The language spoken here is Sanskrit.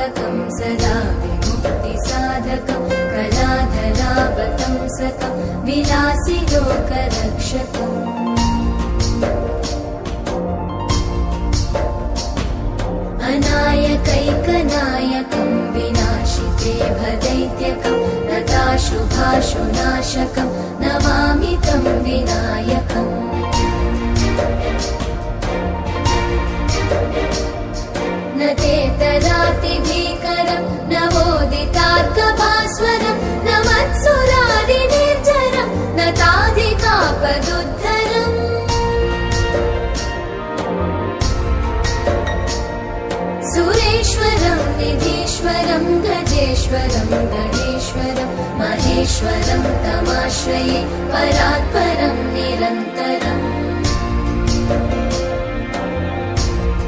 पालकं सदा विमुक्तिसाधकं कलाधरावतंसकं विलासि लोकरक्षकम् अनायकैकनायकं विनाशिते भदैत्यकं नताशुभाशुनाशकं नमामि तं विनायकम् न तेतरातिभीकरं नवोदितार्कभास्वरं न मत्सुरादिनिर्जरं न ताधिकापदुद्धरम् सुरेश्वरं निधीश्वरं गजेश्वरं गणेश्वरं महेश्वरं तमाश्रये परात्परं निरन्तरम्